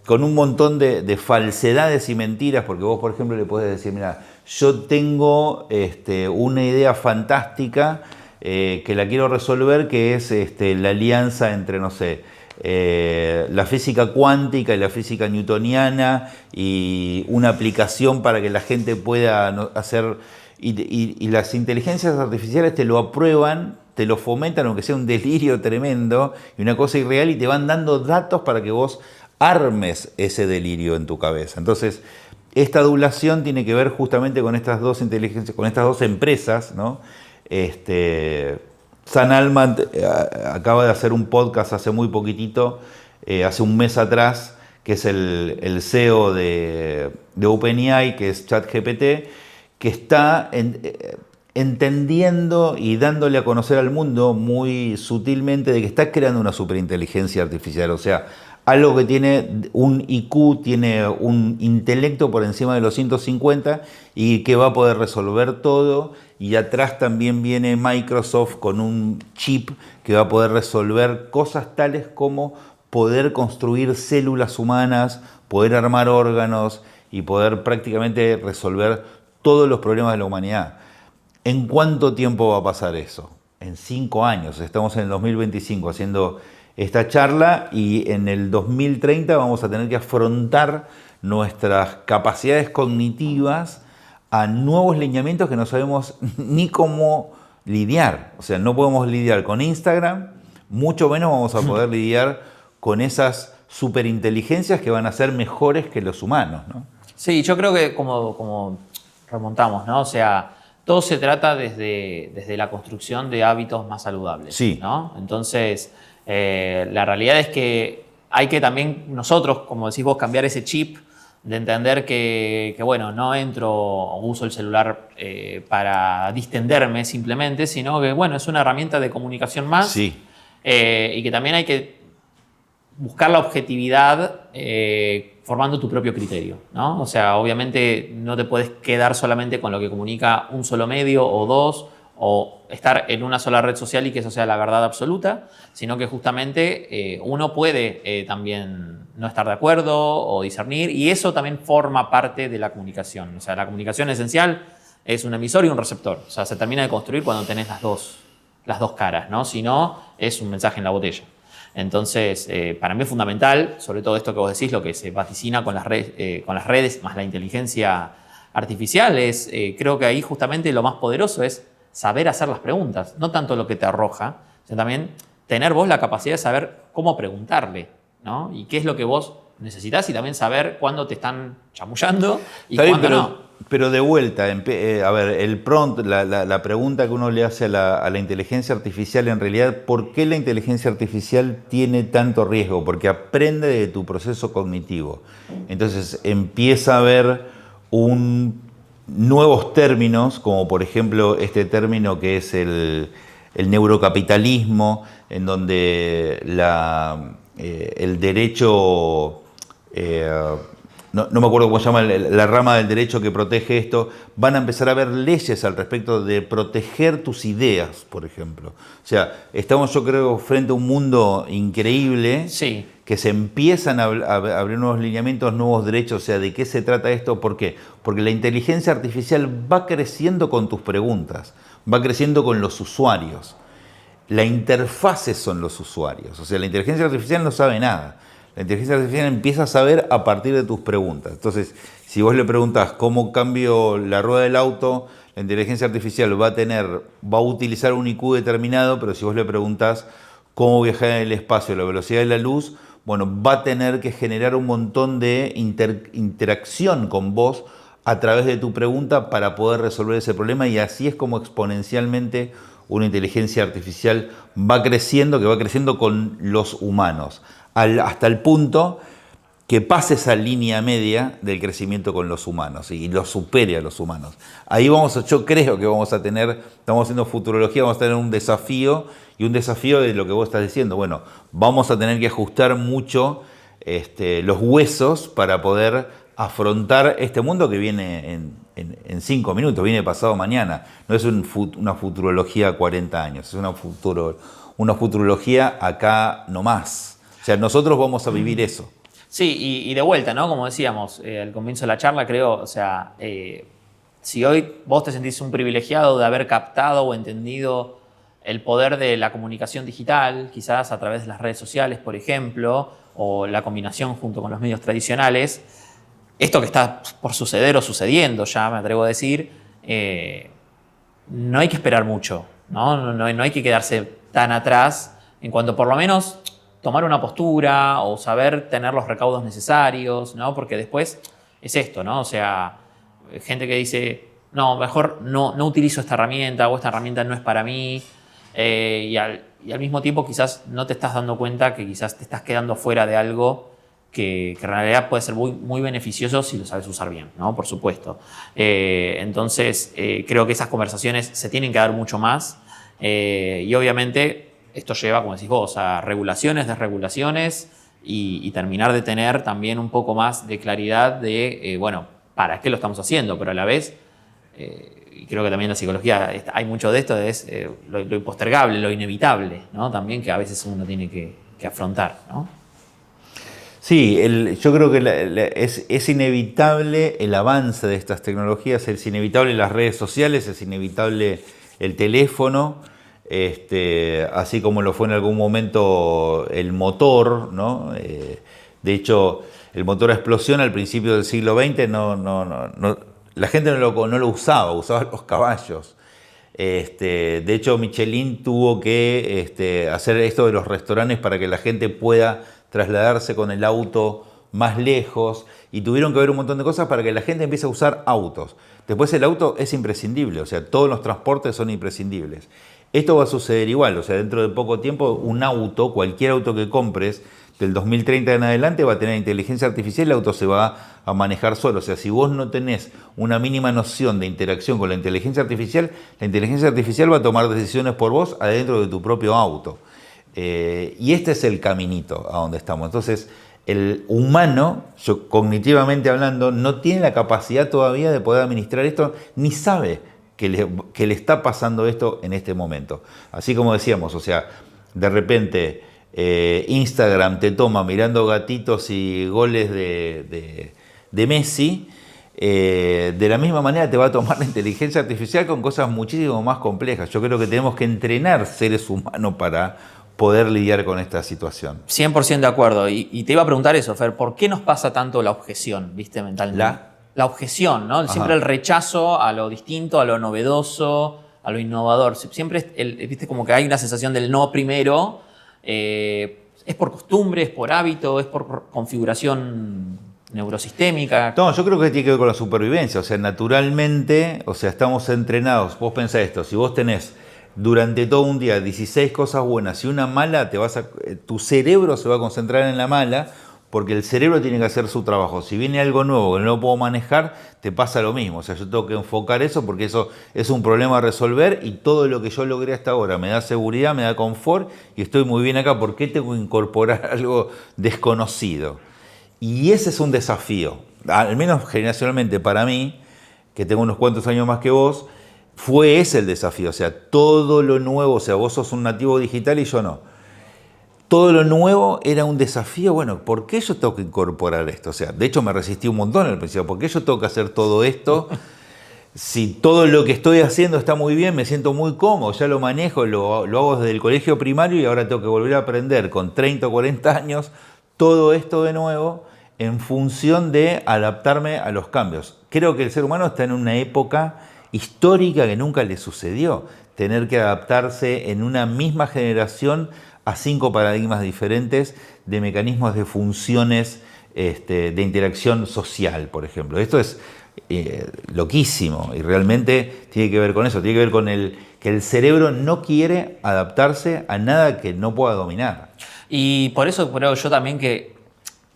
B: con un montón de falsedades y mentiras, porque vos, por ejemplo, le podés decir, mira, yo tengo una idea fantástica que la quiero resolver, que es la alianza entre, no sé, la física cuántica y la física newtoniana, y una aplicación para que la gente pueda hacer... Y las inteligencias artificiales te lo aprueban, te lo fomentan, aunque sea un delirio tremendo y una cosa irreal, y te van dando datos para que vos armes ese delirio en tu cabeza. Entonces, esta adulación tiene que ver justamente con estas dos inteligencias, con estas dos empresas, ¿no? Sam Altman acaba de hacer un podcast hace muy poquitito, hace un mes atrás, que es el CEO de OpenAI, que es ChatGPT, que está entendiendo y dándole a conocer al mundo muy sutilmente de que está creando una superinteligencia artificial. O sea, algo que tiene un IQ, tiene un intelecto por encima de los 150 y que va a poder resolver todo. Y atrás también viene Microsoft con un chip que va a poder resolver cosas tales como poder construir células humanas, poder armar órganos y poder prácticamente resolver todos los problemas de la humanidad. ¿En cuánto tiempo va a pasar eso? En 5 años. Estamos en el 2025 haciendo esta charla, y en el 2030 vamos a tener que afrontar nuestras capacidades cognitivas a nuevos lineamientos que no sabemos ni cómo lidiar. O sea, no podemos lidiar con Instagram, mucho menos vamos a poder lidiar con esas superinteligencias que van a ser mejores que los humanos, ¿no?
A: Sí, yo creo que como remontamos, ¿no? O sea, todo se trata desde la construcción de hábitos más saludables,
B: sí,
A: ¿no? Entonces, la realidad es que hay que también nosotros, como decís vos, cambiar ese chip de entender que bueno, no entro o uso el celular para distenderme simplemente, sino que bueno, es una herramienta de comunicación más,
B: sí.
A: Y que también hay que buscar la objetividad formando tu propio criterio, ¿no? O sea, obviamente no te puedes quedar solamente con lo que comunica un solo medio o dos, o estar en una sola red social y que eso sea la verdad absoluta, sino que justamente uno puede también no estar de acuerdo o discernir, y eso también forma parte de la comunicación. O sea, la comunicación esencial es un emisor y un receptor. O sea, se termina de construir cuando tenés las dos caras, ¿no? Si no, es un mensaje en la botella. Entonces, para mí es fundamental, sobre todo esto que vos decís, lo que se vaticina con las redes más la inteligencia artificial, creo que ahí justamente lo más poderoso es saber hacer las preguntas, no tanto lo que te arroja, sino también tener vos la capacidad de saber cómo preguntarle, ¿no? Y qué es lo que vos necesitas y también saber cuándo te están chamullando y cuándo no.
B: Pero de vuelta, a ver, el prompt, la pregunta que uno le hace a la inteligencia artificial, en realidad, ¿por qué la inteligencia artificial tiene tanto riesgo? Porque aprende de tu proceso cognitivo. Entonces empieza a ver nuevos términos, como por ejemplo este término que es el neurocapitalismo, en donde el derecho... no me acuerdo cómo se llama la rama del derecho que protege esto, van a empezar a haber leyes al respecto de proteger tus ideas, por ejemplo. O sea, estamos, yo creo, frente a un mundo increíble,
A: sí,
B: que se empiezan a abrir nuevos lineamientos, nuevos derechos. O sea, ¿de qué se trata esto? ¿Por qué? Porque la inteligencia artificial va creciendo con tus preguntas, va creciendo con los usuarios. La interfase son los usuarios. O sea, la inteligencia artificial no sabe nada. La inteligencia artificial empieza a saber a partir de tus preguntas. Entonces, si vos le preguntás cómo cambio la rueda del auto, la inteligencia artificial va a utilizar un IQ determinado, pero si vos le preguntás cómo viajar en el espacio a la velocidad de la luz, bueno, va a tener que generar un montón de interacción con vos a través de tu pregunta para poder resolver ese problema, y así es como exponencialmente una inteligencia artificial va creciendo, que va creciendo con los humanos, hasta el punto que pase esa línea media del crecimiento con los humanos y los supere a los humanos. Ahí yo creo que vamos a tener, estamos haciendo futurología, vamos a tener un desafío, y un desafío de lo que vos estás diciendo. Bueno, vamos a tener que ajustar mucho los huesos para poder afrontar este mundo que viene en 5 minutos, viene pasado mañana. No es una futurología a 40 años, es una futurología acá nomás. O sea, nosotros vamos a vivir eso.
A: Sí, y de vuelta, ¿no? Como decíamos al comienzo de la charla, creo, o sea, si hoy vos te sentís un privilegiado de haber captado o entendido el poder de la comunicación digital, quizás a través de las redes sociales, por ejemplo, o la combinación junto con los medios tradicionales, esto que está por suceder o sucediendo, ya me atrevo a decir, no hay que esperar mucho, ¿no? No hay que quedarse tan atrás en cuanto por lo menos tomar una postura o saber tener los recaudos necesarios, ¿no? Porque después es esto, ¿no? O sea, gente que dice, no, mejor no utilizo esta herramienta, o esta herramienta no es para mí, y al mismo tiempo quizás no te estás dando cuenta que quizás te estás quedando fuera de algo que en realidad puede ser muy, muy beneficioso si lo sabes usar bien, ¿no? Por supuesto. Entonces, creo que esas conversaciones se tienen que dar mucho más, y obviamente esto lleva, como decís vos, a regulaciones, desregulaciones y terminar de tener también un poco más de claridad de, bueno, para qué lo estamos haciendo, pero a la vez, y creo que también en la psicología hay mucho de esto, es lo impostergable, lo inevitable, ¿no? También que a veces uno tiene que afrontar, ¿no?
B: Sí, yo creo que es inevitable el avance de estas tecnologías, es inevitable las redes sociales, es inevitable el teléfono, así como lo fue en algún momento el motor, ¿no? De hecho, el motor a explosión al principio del siglo XX la gente no lo usaba los caballos. De hecho, Michelin tuvo que hacer esto de los restaurantes para que la gente pueda trasladarse con el auto más lejos, y tuvieron que ver un montón de cosas para que la gente empiece a usar autos. Después el auto es imprescindible, o sea, todos los transportes son imprescindibles. Esto va a suceder igual, o sea, dentro de poco tiempo un auto, cualquier auto que compres, del 2030 en adelante va a tener inteligencia artificial y el auto se va a manejar solo. O sea, si vos no tenés una mínima noción de interacción con la inteligencia artificial va a tomar decisiones por vos adentro de tu propio auto. Y este es el caminito a donde estamos. Entonces, el humano, cognitivamente hablando, no tiene la capacidad todavía de poder administrar esto, ni sabe que le está pasando esto en este momento. Así como decíamos, o sea, de repente Instagram te toma mirando gatitos y goles de Messi, de la misma manera te va a tomar la inteligencia artificial con cosas muchísimo más complejas. Yo creo que tenemos que entrenar seres humanos para poder lidiar con esta situación.
A: 100% de acuerdo. Y te iba a preguntar eso, Fer, ¿por qué nos pasa tanto la objeción, viste, mentalmente? La objeción, ¿no? Siempre el rechazo a lo distinto, a lo novedoso, a lo innovador. Siempre, viste, como que hay una sensación del no primero. ¿Es por costumbre, es por hábito, es por configuración neurosistémica?
B: No, yo creo que tiene que ver con la supervivencia. O sea, naturalmente, o sea, estamos entrenados. Vos pensás esto, si vos tenés durante todo un día 16 cosas buenas y una mala, tu cerebro se va a concentrar en la mala, porque el cerebro tiene que hacer su trabajo. Si viene algo nuevo que no lo puedo manejar, te pasa lo mismo. O sea, yo tengo que enfocar eso porque eso es un problema a resolver y todo lo que yo logré hasta ahora me da seguridad, me da confort y estoy muy bien acá. ¿Por qué tengo que incorporar algo desconocido? Y ese es un desafío, al menos generacionalmente para mí, que tengo unos cuantos años más que vos, fue ese el desafío. O sea, todo lo nuevo, o sea, vos sos un nativo digital y yo no. Todo lo nuevo era un desafío. Bueno, ¿por qué yo tengo que incorporar esto? O sea, de hecho me resistí un montón al principio. ¿Por qué yo tengo que hacer todo esto? Si todo lo que estoy haciendo está muy bien, me siento muy cómodo, ya lo manejo, lo hago desde el colegio primario y ahora tengo que volver a aprender con 30 o 40 años todo esto de nuevo en función de adaptarme a los cambios. Creo que el ser humano está en una época histórica que nunca le sucedió. Tener que adaptarse en una misma generación a 5 paradigmas diferentes de mecanismos de funciones de interacción social, por ejemplo. Esto es loquísimo y realmente tiene que ver con eso, tiene que ver con que el cerebro no quiere adaptarse a nada que no pueda dominar.
A: Y por eso creo yo también que,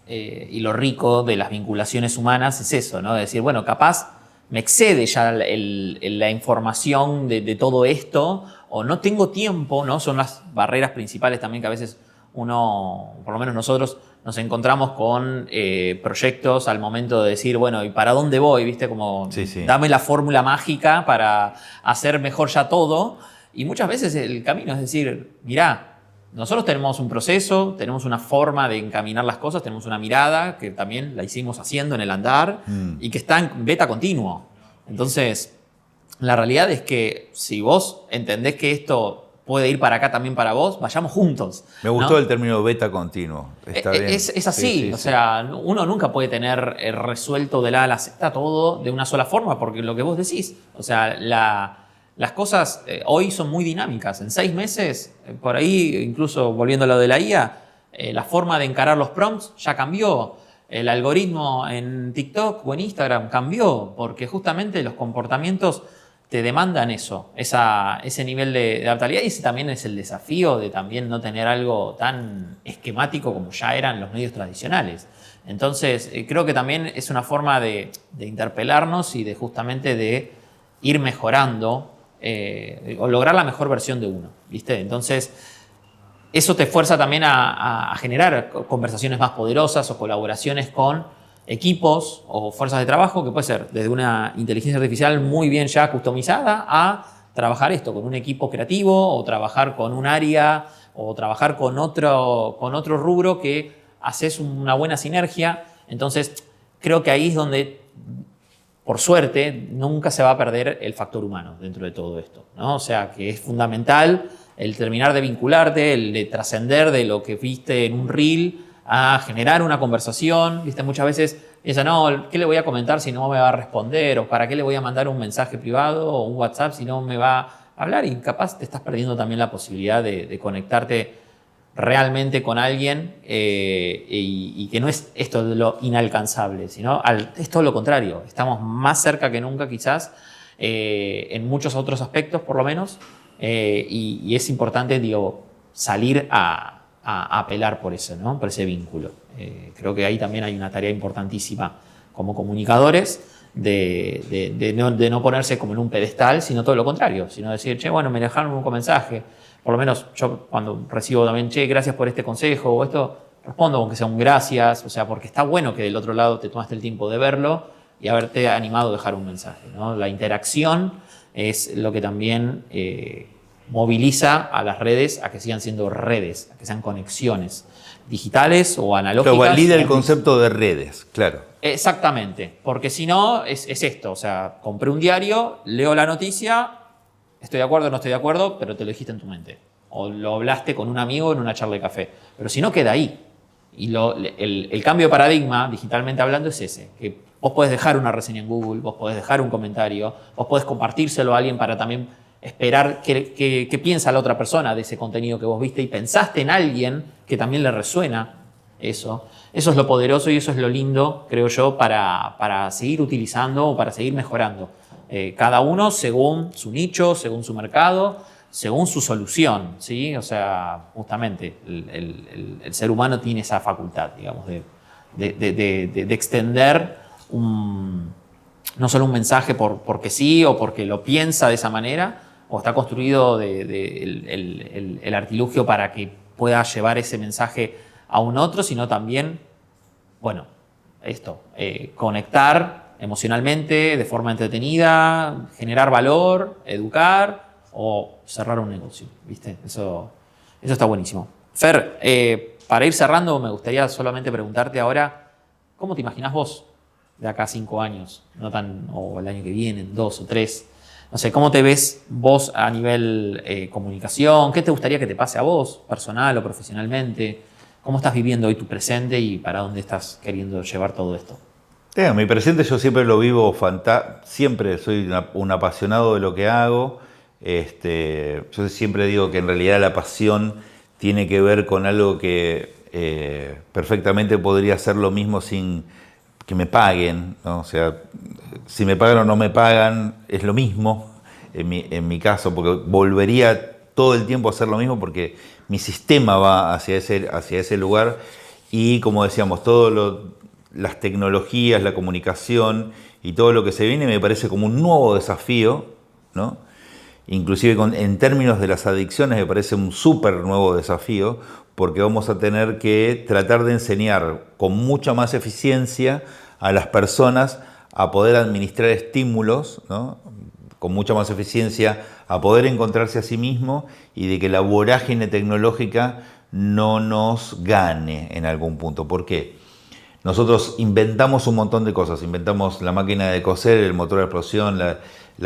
A: y lo rico de las vinculaciones humanas es eso, ¿no? De decir, bueno, capaz me excede ya la información de todo esto, o no tengo tiempo, ¿no? Son las barreras principales también que a veces uno, por lo menos nosotros, nos encontramos con proyectos al momento de decir, bueno, ¿y para dónde voy? ¿Viste? Como,
B: sí.
A: Dame la fórmula mágica para hacer mejor ya todo. Y muchas veces el camino es decir, mirá, nosotros tenemos un proceso, tenemos una forma de encaminar las cosas, tenemos una mirada que también la hicimos haciendo en el andar y que está en beta continuo. Entonces, la realidad es que si vos entendés que esto puede ir para acá también para vos, vayamos juntos.
B: Me gustó,
A: ¿no?
B: El término beta continuo. Está bien.
A: Es así,
B: sí,
A: o sea, uno nunca puede tener resuelto de la A a la Z todo de una sola forma, porque lo que vos decís, o sea, las cosas hoy son muy dinámicas. En 6 meses, por ahí, incluso volviendo a lo de la IA, la forma de encarar los prompts ya cambió. El algoritmo en TikTok o en Instagram cambió, porque justamente los comportamientos te demandan eso, ese nivel de adaptabilidad, y ese también es el desafío de también no tener algo tan esquemático como ya eran los medios tradicionales. Entonces, creo que también es una forma de interpelarnos y de justamente de ir mejorando o lograr la mejor versión de uno, ¿viste? Entonces, eso te fuerza también a generar conversaciones más poderosas o colaboraciones con equipos o fuerzas de trabajo, que puede ser desde una inteligencia artificial muy bien ya customizada a trabajar esto con un equipo creativo o trabajar con un área o trabajar con otro rubro que haces una buena sinergia. Entonces, creo que ahí es donde, por suerte, nunca se va a perder el factor humano dentro de todo esto, ¿no? O sea, que es fundamental el terminar de vincularte, el de trascender de lo que viste en un reel a generar una conversación. ¿Viste? Muchas veces piensan, no, ¿qué le voy a comentar si no me va a responder? ¿O para qué le voy a mandar un mensaje privado o un WhatsApp si no me va a hablar? Y capaz te estás perdiendo también la posibilidad de conectarte realmente con alguien y que no es esto de lo inalcanzable, sino es todo lo contrario. Estamos más cerca que nunca quizás en muchos otros aspectos por lo menos y es importante, digo, salir a apelar por eso, ¿no? Por ese vínculo. Creo que ahí también hay una tarea importantísima como comunicadores de no ponerse como en un pedestal, sino todo lo contrario, sino decir, che, bueno, me dejaron un mensaje. Por lo menos yo cuando recibo también, che, gracias por este consejo o esto, respondo aunque sea un gracias, o sea, porque está bueno que del otro lado te tomaste el tiempo de verlo y haberte animado a dejar un mensaje, ¿no? La interacción es lo que también moviliza a las redes a que sigan siendo redes, a que sean conexiones digitales o analógicas.
B: Pero valida el concepto de redes, claro.
A: Exactamente, porque si no, es esto, o sea, compré un diario, leo la noticia, estoy de acuerdo o no estoy de acuerdo, pero te lo dijiste en tu mente. O lo hablaste con un amigo en una charla de café. Pero si no, queda ahí. Y el cambio de paradigma, digitalmente hablando, es ese. Que vos podés dejar una reseña en Google, vos podés dejar un comentario, vos podés compartírselo a alguien para también esperar qué piensa la otra persona de ese contenido que vos viste y pensaste en alguien que también le resuena eso. Eso es lo poderoso y eso es lo lindo, creo yo, para seguir utilizando o para seguir mejorando. Cada uno según su nicho, según su mercado, según su solución, ¿sí? O sea, justamente el ser humano tiene esa facultad, digamos, de extender no solo un mensaje porque sí o porque lo piensa de esa manera, o está construido el artilugio para que pueda llevar ese mensaje a un otro, sino también, bueno, conectar emocionalmente, de forma entretenida, generar valor, educar o cerrar un negocio, ¿viste? Eso está buenísimo. Fer, para ir cerrando, me gustaría solamente preguntarte ahora, ¿cómo te imaginás vos de acá a 5 años? O el año que viene, 2 o 3. No sé, ¿cómo te ves vos a nivel comunicación? ¿Qué te gustaría que te pase a vos, personal o profesionalmente? ¿Cómo estás viviendo hoy tu presente y para dónde estás queriendo llevar todo esto?
B: Mi presente yo siempre lo vivo siempre soy un apasionado de lo que hago. Yo siempre digo que en realidad la pasión tiene que ver con algo que perfectamente podría ser lo mismo sin que me paguen, ¿no? O sea, si me pagan o no me pagan es lo mismo en mi caso, porque volvería todo el tiempo a hacer lo mismo porque mi sistema va hacia ese lugar y, como decíamos, las tecnologías, la comunicación y todo lo que se viene me parece como un nuevo desafío, ¿no? Inclusive en términos de las adicciones me parece un súper nuevo desafío porque vamos a tener que tratar de enseñar con mucha más eficiencia a las personas a poder administrar estímulos, ¿no? Con mucha más eficiencia a poder encontrarse a sí mismo y de que la vorágine tecnológica no nos gane en algún punto. ¿Por qué? Nosotros inventamos un montón de cosas, inventamos la máquina de coser, el motor de explosión, la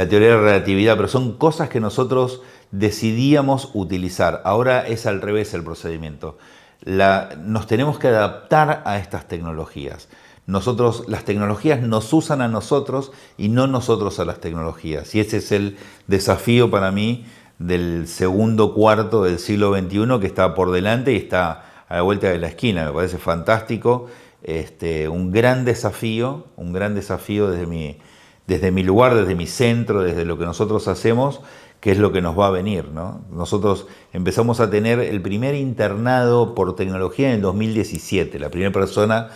B: teoría de la relatividad, pero son cosas que nosotros decidíamos utilizar. Ahora es al revés el procedimiento. Nos tenemos que adaptar a estas tecnologías. Las tecnologías nos usan a nosotros y no nosotros a las tecnologías. Y ese es el desafío para mí del segundo cuarto del siglo XXI que está por delante y está a la vuelta de la esquina. Me parece fantástico. Un gran desafío desde mi lugar, desde mi centro, desde lo que nosotros hacemos, que es lo que nos va a venir, ¿no? Nosotros empezamos a tener el primer internado por tecnología en el 2017, la primera persona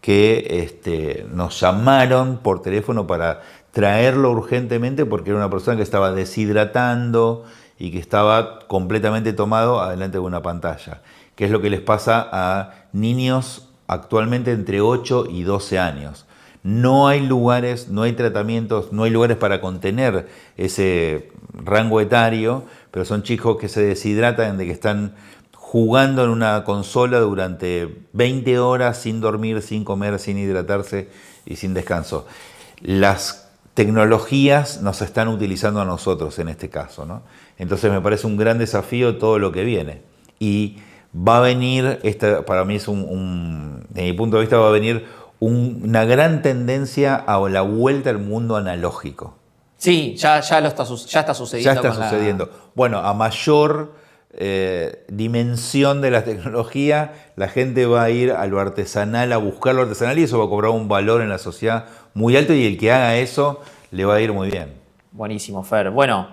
B: que nos llamaron por teléfono para traerlo urgentemente porque era una persona que estaba deshidratando y que estaba completamente tomado adelante de una pantalla, que es lo que les pasa a niños actualmente entre 8 y 12 años. No hay lugares, no hay tratamientos, no hay lugares para contener ese rango etario, pero son chicos que se deshidratan de que están jugando en una consola durante 20 horas sin dormir, sin comer, sin hidratarse y sin descanso. Las tecnologías nos están utilizando a nosotros en este caso, ¿no? Entonces me parece un gran desafío todo lo que viene. Y va a venir, para mí es de mi punto de vista, va a venir una gran tendencia a la vuelta al mundo analógico.
A: Sí, ya está sucediendo.
B: Ya está sucediendo. Bueno, a mayor dimensión de la tecnología, la gente va a ir a lo artesanal, a buscar lo artesanal y eso va a cobrar un valor en la sociedad muy alto y el que haga eso le va a ir muy bien.
A: Buenísimo, Fer. Bueno,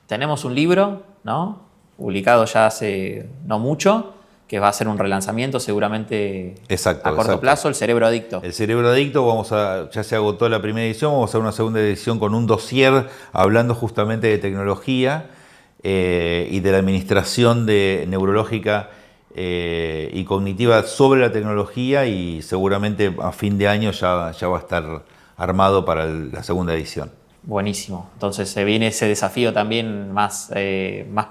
A: tenemos un libro, ¿no? Publicado ya hace no mucho, que va a ser un relanzamiento seguramente a corto plazo, El Cerebro Adicto.
B: El Cerebro Adicto, ya se agotó la primera edición, vamos a hacer una segunda edición con un dossier hablando justamente de tecnología y de la administración neurológica y cognitiva sobre la tecnología y seguramente a fin de año ya va a estar armado para la segunda edición.
A: Buenísimo. Entonces se viene ese desafío también más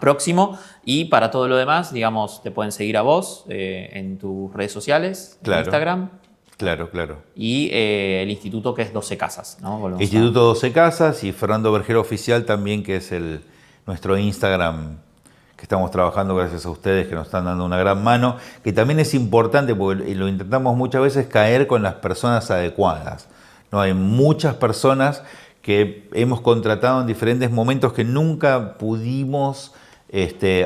A: próximo y para todo lo demás, digamos, te pueden seguir a vos en tus redes sociales, en Instagram.
B: Claro.
A: Y el instituto que es 12 Casas, ¿no?
B: Instituto 12 Casas y Fernando Vergero Oficial también, que es nuestro Instagram que estamos trabajando gracias a ustedes que nos están dando una gran mano, que también es importante porque lo intentamos muchas veces caer con las personas adecuadas. No hay muchas personas que hemos contratado en diferentes momentos que nunca pudimos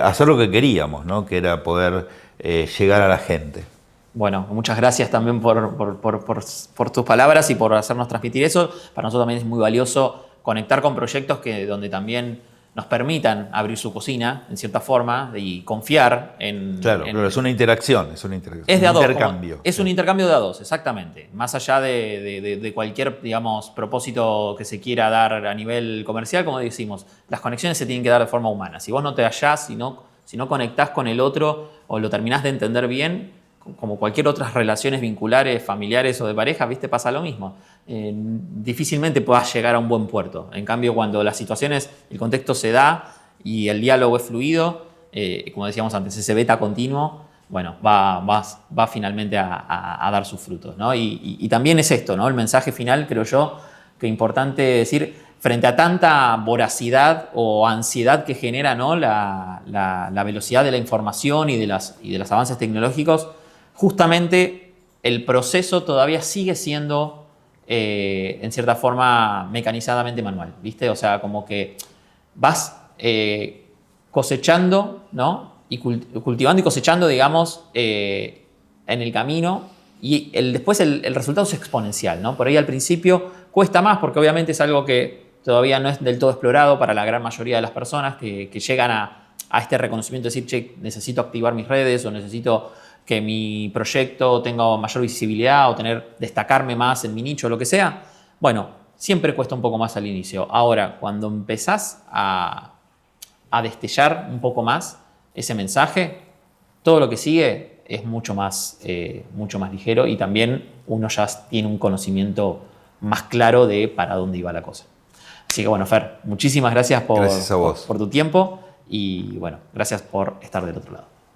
B: hacer lo que queríamos, ¿no? Que era poder llegar a la gente.
A: Bueno, muchas gracias también por tus palabras y por hacernos transmitir eso. Para nosotros también es muy valioso conectar con proyectos donde también nos permitan abrir su cocina, en cierta forma, y confiar en...
B: Claro, es una interacción, es
A: Es de a dos.
B: Intercambio.
A: Es un intercambio de a dos, exactamente. Más allá de cualquier, digamos, propósito que se quiera dar a nivel comercial, como decimos, las conexiones se tienen que dar de forma humana. Si vos no te hallás, si no conectás con el otro o lo terminás de entender bien, como cualquier otras relaciones vinculares, familiares o de pareja, ¿viste? Pasa lo mismo. Difícilmente puedas llegar a un buen puerto. En cambio, cuando las situaciones, el contexto se da y el diálogo es fluido, como decíamos antes, ese beta continuo, bueno, va finalmente a dar sus frutos, ¿no? Y también es esto, ¿no? El mensaje final, creo yo, que es importante decir, frente a tanta voracidad o ansiedad que genera, ¿no? la velocidad de la información y de los avances tecnológicos, justamente el proceso todavía sigue siendo, en cierta forma, mecanizadamente manual, ¿viste? O sea, como que vas cosechando, ¿no? Y cultivando y cosechando, digamos, en el camino, y después el resultado es exponencial, ¿no? Por ahí al principio cuesta más porque obviamente es algo que todavía no es del todo explorado para la gran mayoría de las personas que llegan a este reconocimiento de decir, che, necesito activar mis redes o necesito que mi proyecto tenga mayor visibilidad o destacarme más en mi nicho o lo que sea. Bueno, siempre cuesta un poco más al inicio. Ahora, cuando empezás a destellar un poco más ese mensaje, todo lo que sigue es mucho más ligero y también uno ya tiene un conocimiento más claro de para dónde iba la cosa. Así que bueno, Fer, muchísimas gracias
B: Gracias a vos.
A: por tu tiempo y bueno, gracias por estar del otro lado.